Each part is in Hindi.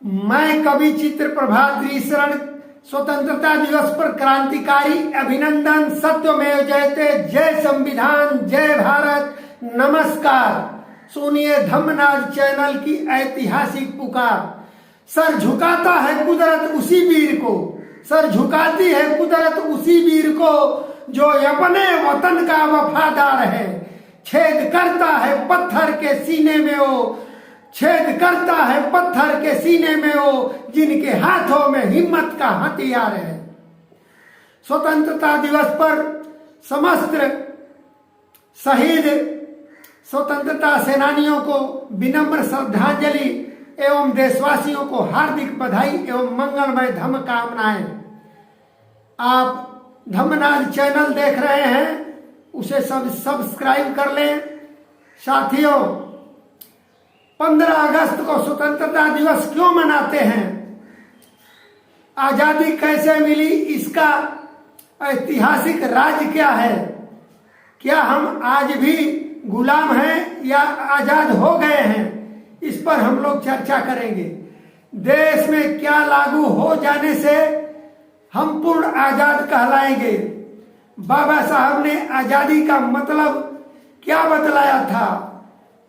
मैं कवि चित्र प्रभात त्रिशरण स्वतंत्रता दिवस पर क्रांतिकारी अभिनंदन। सत्यमेव जयते। जय संविधान, जय भारत। नमस्कार। सुनिए धम्मनाद चैनल की ऐतिहासिक पुकार। सर झुकाता है कुदरत उसी वीर को, सर झुकाती है कुदरत उसी वीर को जो अपने वतन का वफादार है। छेद करता है पत्थर के सीने में वो, छेद करता है पत्थर के सीने में वो जिनके हाथों में हिम्मत का हथियार है। स्वतंत्रता दिवस पर समस्त शहीद स्वतंत्रता सेनानियों को विनम्र श्रद्धांजलि एवं देशवासियों को हार्दिक बधाई एवं मंगलमय धम्म कामनाएं। आप धम्मनाद चैनल देख रहे हैं, उसे सब्सक्राइब कर लें। साथियों, 15 अगस्त को स्वतंत्रता दिवस क्यों मनाते हैं, आजादी कैसे मिली, इसका ऐतिहासिक राज क्या है, क्या हम आज भी गुलाम हैं या आजाद हो गए हैं, इस पर हम लोग चर्चा करेंगे। देश में क्या लागू हो जाने से हम पूर्ण आजाद कहलाएंगे, बाबा साहब ने आजादी का मतलब क्या बतलाया था,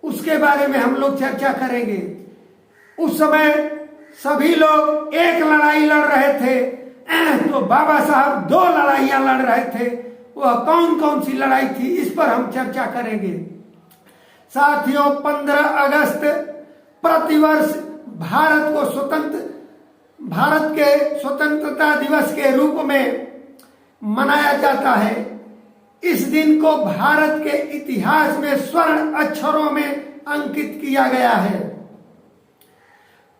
उसके बारे में हम लोग चर्चा करेंगे। उस समय सभी लोग एक लड़ाई लड़ रहे थे, तो बाबा साहब 2 लड़ाइयां लड़ रहे थे। वह कौन कौन सी लड़ाई थी, इस पर हम चर्चा करेंगे। साथियों, 15 अगस्त प्रतिवर्ष भारत के स्वतंत्रता दिवस के रूप में मनाया जाता है। इस दिन को भारत के इतिहास में स्वर्ण अक्षरों में अंकित किया गया है।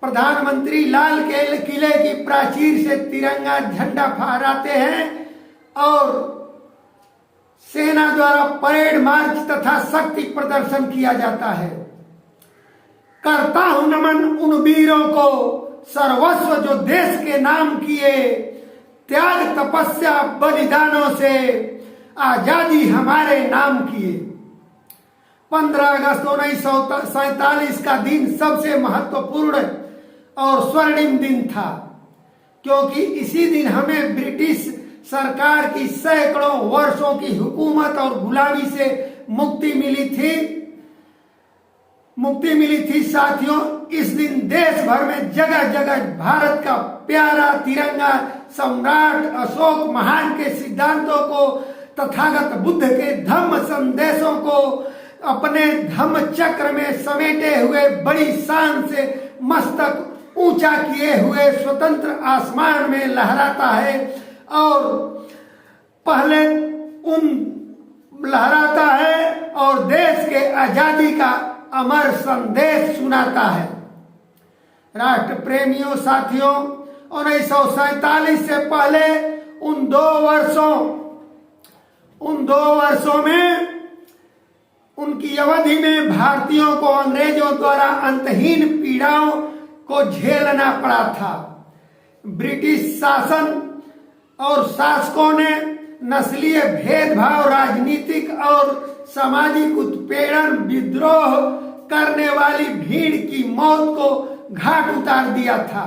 प्रधानमंत्री लाल किले की प्राचीर से तिरंगा झंडा फहराते हैं और सेना द्वारा परेड मार्च तथा शक्ति प्रदर्शन किया जाता है। करता हूं नमन उन वीरों को, सर्वस्व जो देश के नाम किए, त्याग तपस्या बलिदानों से आजादी हमारे नाम किए। 15 अगस्त 1947 का दिन सबसे महत्वपूर्ण और स्वर्णिम दिन था, क्योंकि इसी दिन हमें ब्रिटिश सरकार की सैकड़ों वर्षों की हुकूमत और गुलामी से मुक्ति मिली थी। साथियों, इस दिन देश भर में जगह जगह भारत का प्यारा तिरंगा सम्राट अशोक महान के सिद्धांतों को, तथागत बुद्ध के धम्म संदेशों को अपने धम्म चक्र में समेटे हुए बड़ी शान से मस्तक ऊंचा किए हुए स्वतंत्र आसमान में लहराता है और पहले लहराता है और देश के आजादी का अमर संदेश सुनाता है। राष्ट्र प्रेमियों, साथियों, 1947 से पहले उन दो वर्षों में उनकी अवधि में भारतीयों को अंग्रेजों द्वारा अंतहीन पीड़ाओं को झेलना पड़ा था। ब्रिटिश शासन और शासकों ने नस्लीय भेदभाव, राजनीतिक और सामाजिक उत्पीड़न, विद्रोह करने वाली भीड़ की मौत को घाट उतार दिया था।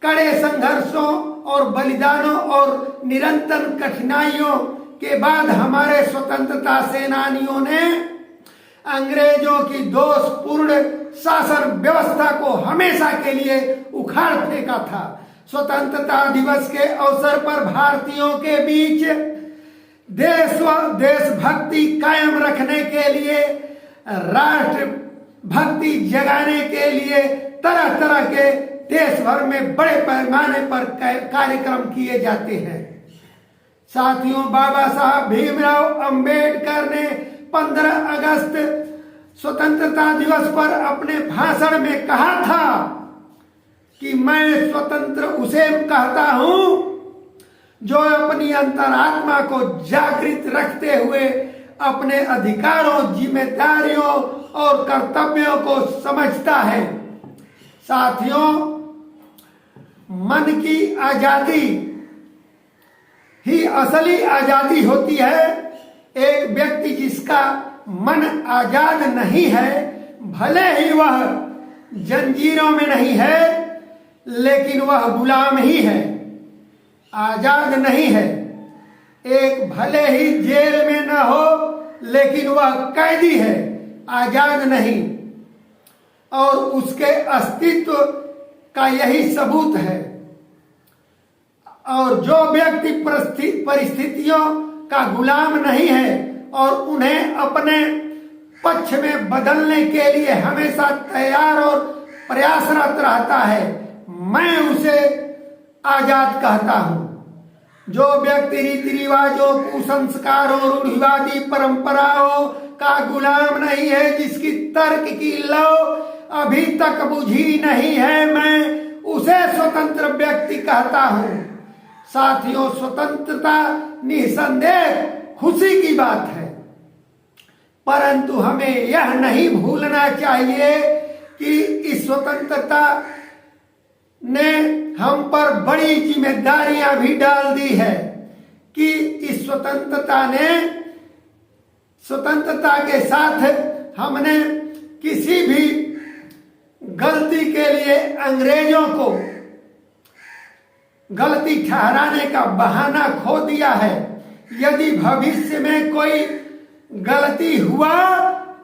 कड़े संघर्षों और बलिदानों और निरंतर कठिनाइयों के बाद हमारे स्वतंत्रता सेनानियों ने अंग्रेजों की दोषपूर्ण शासन व्यवस्था को हमेशा के लिए उखाड़ फेंका था। स्वतंत्रता दिवस के अवसर पर भारतीयों के बीच देशभक्ति कायम रखने के लिए, राष्ट्र भक्ति जगाने के लिए तरह तरह के देश भर में बड़े पैमाने पर कार्यक्रम किए जाते हैं। साथियों, बाबा साहब भीमराव अंबेडकर ने 15 अगस्त स्वतंत्रता दिवस पर अपने भाषण में कहा था कि मैं स्वतंत्र उसे कहता हूं जो अपनी अंतरात्मा को जागृत रखते हुए अपने अधिकारों, जिम्मेदारियों और कर्तव्यों को समझता है। साथियों, मन की आजादी ही असली आजादी होती है। एक व्यक्ति जिसका मन आजाद नहीं है, भले ही वह जंजीरों में नहीं है, लेकिन वह गुलाम ही है, आजाद नहीं है। एक भले ही जेल में न हो, लेकिन वह कैदी है, आजाद नहीं। और उसके अस्तित्व का यही सबूत है। और जो व्यक्ति परिस्थितियों का गुलाम नहीं है और उन्हें अपने पक्ष में बदलने के लिए हमेशा तैयार और प्रयासरत रहता है, मैं उसे आजाद कहता हूं। जो व्यक्ति रीति रिवाजों, कुसंस्कारों, रूढ़िवादी परंपराओं का गुलाम नहीं है, जिसकी तर्क की लौ अभी तक बुझी नहीं है, मैं उसे स्वतंत्र व्यक्ति कहता हूं। साथियों, स्वतंत्रता निसंदेह खुशी की बात है, परंतु हमें यह नहीं भूलना चाहिए कि इस स्वतंत्रता ने हम पर बड़ी जिम्मेदारियां भी डाल दी है कि इस स्वतंत्रता के साथ हमने किसी भी गलती के लिए अंग्रेजों को गलती ठहराने का बहाना खो दिया है। यदि भविष्य में कोई गलती हुआ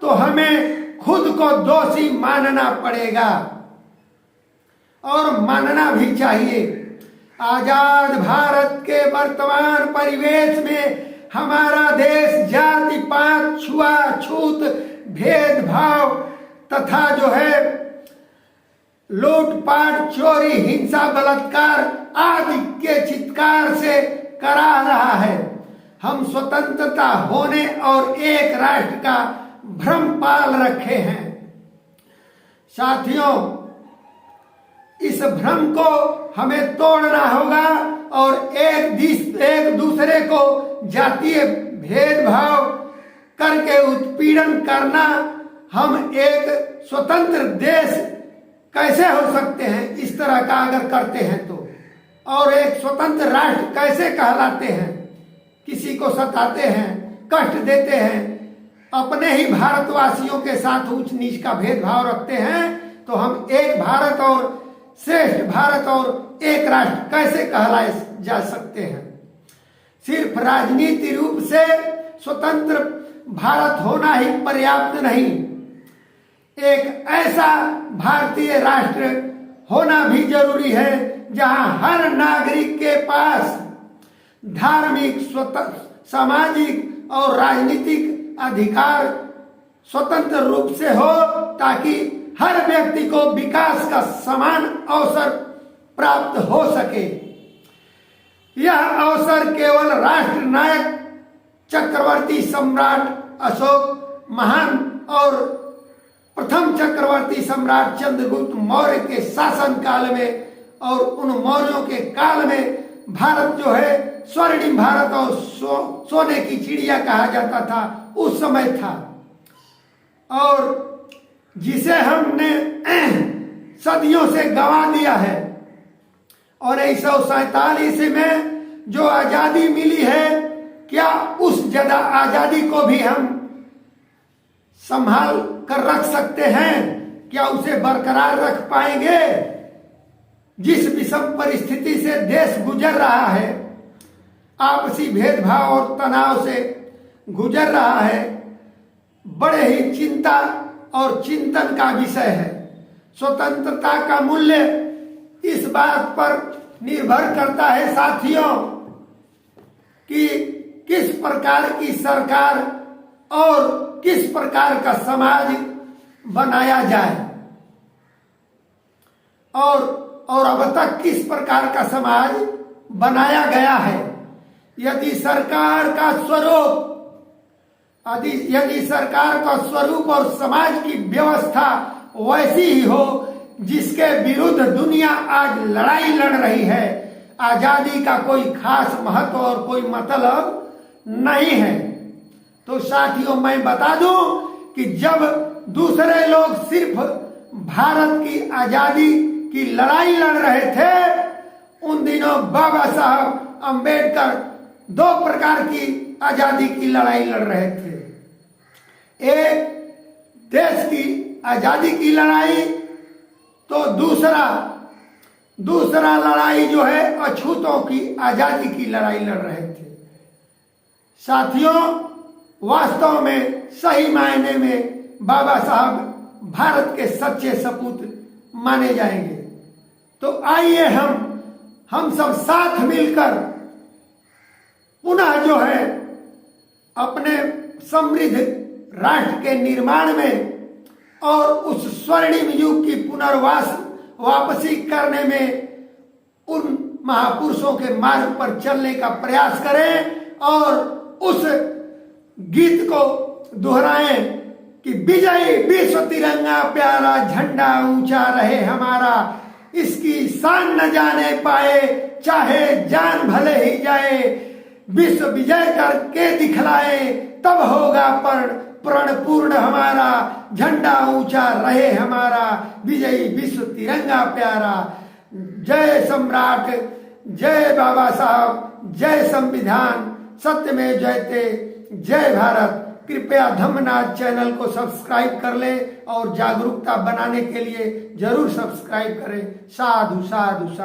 तो हमें खुद को दोषी मानना पड़ेगा और मानना भी चाहिए। आजाद भारत के वर्तमान परिवेश में हमारा देश जाति पात, छुआछूत, भेदभाव तथा जो है लूटपाट, चोरी, हिंसा, बलात्कार आदि के चित्कार से करा रहा है। हम स्वतंत्रता होने और एक राष्ट्र का भ्रम पाल रखे हैं। साथियों, इस भ्रम को हमें तोड़ना होगा और एक दूसरे को जातीय भेदभाव करके उत्पीड़न करना, हम एक स्वतंत्र देश कैसे हो सकते हैं इस तरह का अगर करते हैं तो, और एक स्वतंत्र राष्ट्र कैसे कहलाते हैं। किसी को सताते हैं, कष्ट देते हैं, अपने ही भारतवासियों के साथ ऊंच नीच का भेदभाव रखते हैं, तो हम एक भारत और श्रेष्ठ भारत और एक राष्ट्र कैसे कहलाए जा सकते हैं। सिर्फ राजनीति रूप से स्वतंत्र भारत होना ही पर्याप्त नहीं, एक ऐसा भारतीय राष्ट्र होना भी जरूरी है जहां हर नागरिक के पास धार्मिक, सामाजिक और राजनीतिक अधिकार स्वतंत्र रूप से हो, ताकि हर व्यक्ति को विकास का समान अवसर प्राप्त हो सके। यह अवसर केवल राष्ट्र नायक चक्रवर्ती सम्राट अशोक महान और प्रथम चक्रवर्ती सम्राट चंद्रगुप्त मौर्य के शासन काल में और उन मौर्यों के काल में भारत जो है स्वर्णिम भारत और सोने की चिड़िया कहा जाता था, उस समय था, और जिसे हमने सदियों से गंवा दिया है। और 1947 में जो आजादी मिली है, क्या उस ज्यादा आजादी को भी हम संभाल कर रख सकते हैं? क्या उसे बरकरार रख पाएंगे? जिस विषम परिस्थिति से देश गुजर रहा है, आपसी भेदभाव और तनाव से गुजर रहा है, बड़े ही चिंता और चिंतन का विषय है। स्वतंत्रता का मूल्य इस बात पर निर्भर करता है साथियों कि किस प्रकार की सरकार और किस प्रकार का समाज बनाया जाए, और अब तक किस प्रकार का समाज बनाया गया है। यदि सरकार का स्वरूप और समाज की व्यवस्था वैसी ही हो जिसके विरुद्ध दुनिया आज लड़ाई लड़ रही है, आजादी का कोई खास महत्व और कोई मतलब नहीं है। तो साथियों, मैं बता दूं कि जब दूसरे लोग सिर्फ भारत की आजादी की लड़ाई लड़ रहे थे, उन दिनों बाबा साहब अंबेडकर दो प्रकार की आजादी की लड़ाई लड़ रहे थे। एक देश की आजादी की लड़ाई, तो दूसरा दूसरा लड़ाई जो है अछूतों की आजादी की लड़ाई लड़ रहे थे। साथियों, वास्तव में सही मायने में बाबा साहब भारत के सच्चे सपूत माने जाएंगे। तो आइए हम सब साथ मिलकर पुनः जो है अपने समृद्ध राष्ट्र के निर्माण में और उस स्वर्णिम युग की वापसी करने में उन महापुरुषों के मार्ग पर चलने का प्रयास करें और उस गीत को दोहराएं कि विजयी विश्व तिरंगा प्यारा, झंडा ऊंचा रहे हमारा, इसकी शान न जाने पाए चाहे जान भले ही जाए, विश्व विजय करके दिखलाए तब होगा प्रण पूर्ण हमारा, झंडा ऊंचा रहे हमारा, विजयी विश्व तिरंगा प्यारा। जय सम्राट, जय बाबा साहब, जय संविधान, सत्य में जयते, जय भारत। कृपया धम्मनाथ चैनल को सब्सक्राइब कर लें और जागरूकता बनाने के लिए जरूर सब्सक्राइब करें। साधु साधु साधु।